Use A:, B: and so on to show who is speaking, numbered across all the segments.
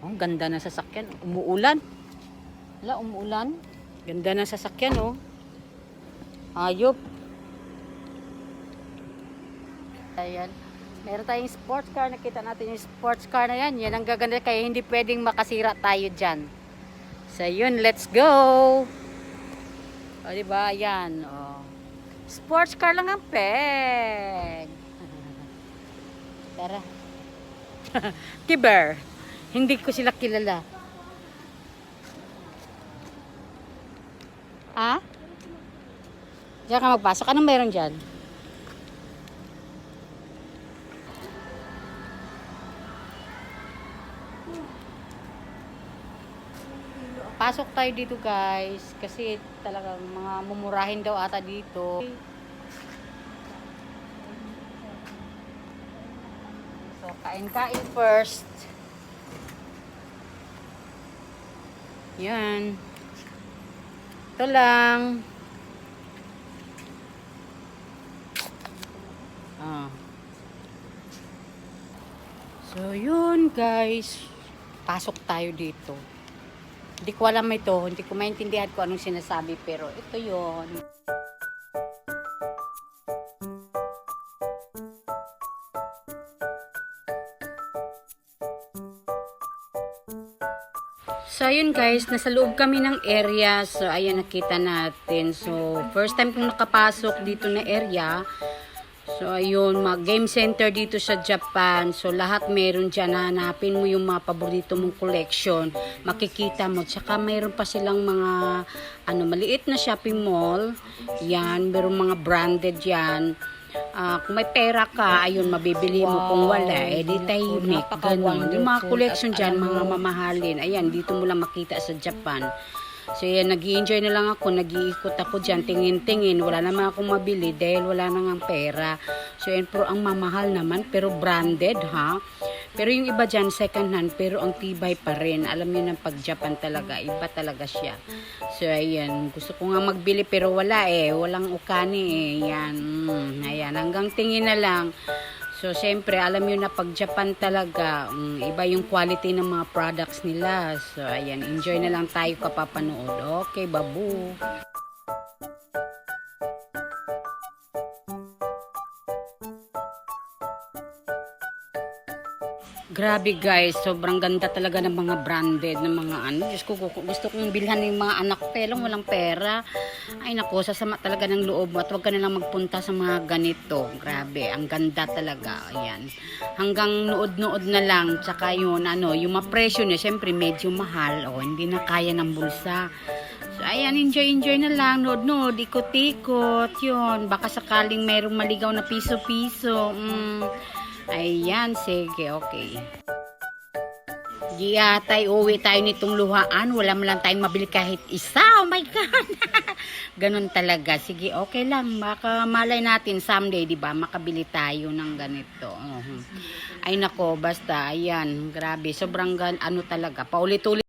A: Oh, ganda ng sasakyan. Umuulan. Wala, umuulan. Ganda ng sasakyan, oh. Ayop. Ayan. Meron tayong sports car. Nakita natin yung sports car na yan. Yan ang gaganda. Kaya hindi pwedeng makasira tayo dyan. So, yun. Let's go. O, diba? Ayan. O. Sports car lang ang peg. Tara. Kiber. Hindi ko sila kilala. Ha? Diyan ka magpasok. Anong meron dyan? Pasok tayo dito guys. Kasi talagang mga mumurahin daw ata dito. So, kain-kain first. Yan. Ito lang. Ah. So, yun guys. Pasok tayo dito. Hindi ko alam ito. Hindi ko maintindihan kung anong sinasabi. Pero ito yun. So, ayun guys, nasa loob kami ng area. So, ayan, nakita natin. So, first time kong nakapasok dito na area. So, ayun, game center dito sa Japan. So, lahat meron dyan. Hanapin mo yung mga paborito mong collection. Makikita mo. Tsaka, mayroon pa silang mga, maliit na shopping mall. Yan, mayroon mga branded yan. Kung may pera ka, ayun, mabibili mo. Kung wala, di tahimik. Ganun. Yung mga collection dyan, mga mamahalin. Ayan, dito mo lang makita sa Japan. So, yan, nag-i-enjoy na lang ako. Nag-iikot ako dyan, tingin-tingin. Wala naman akong mabili dahil wala nang pera. So, yan, pero ang mamahal naman, pero branded, ha? Pero yung iba dyan, second hand, pero ang tibay pa rin. Alam niyo ng pag-Japan talaga, iba talaga siya. So, ayan, gusto ko nga magbili, pero wala walang ukani yan. Ayan, hanggang tingin na lang. So, siyempre, alam nyo na pag Japan talaga, iba yung quality ng mga products nila. So, ayan, enjoy na lang tayo kapapanood. Okay, babu. Grabe guys, sobrang ganda talaga ng mga branded, ng mga Diyos ko, gusto kong bilhan yung mga anak ko, pero walang pera. Ay nako, sasama talaga ng loob mo at huwag ka na lang magpunta sa mga ganito. Grabe, ang ganda talaga. Ayan. Hanggang nood-nood na lang, tsaka yun, yung mapresyo niya, syempre medyo mahal, hindi na kaya ng bulsa. So, ayan, enjoy na lang, nood-nood, ikot-ikot, yun. Baka sakaling mayroong maligaw na piso-piso, Ayan, sige, okay. Giyatay, uwi tayo nitong luhaan. Wala mo lang tayong mabili kahit isa. Oh my God! Ganun talaga. Sige, okay lang. Baka malay natin someday, di ba? Makabili tayo ng ganito. Ay nako, basta, ayan. Grabe, sobrang talaga. Paulit-ulit.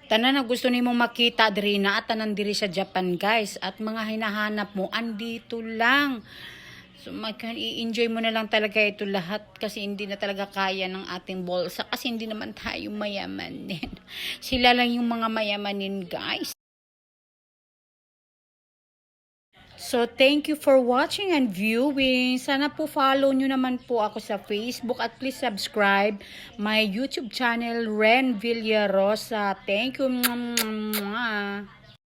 A: Tanan na gusto nimo makita diri na at tanan diri sa Japan guys at mga hinahanap mo andito lang. So i-enjoy mo na lang talaga ito lahat kasi hindi na talaga kaya ng ating bulsa kasi hindi naman tayo mayaman din. Sila lang yung mga mayamanin guys. So, thank you for watching and viewing. Sana po follow nyo naman po ako sa Facebook at please subscribe my YouTube channel, Ren Villarosa. Thank you.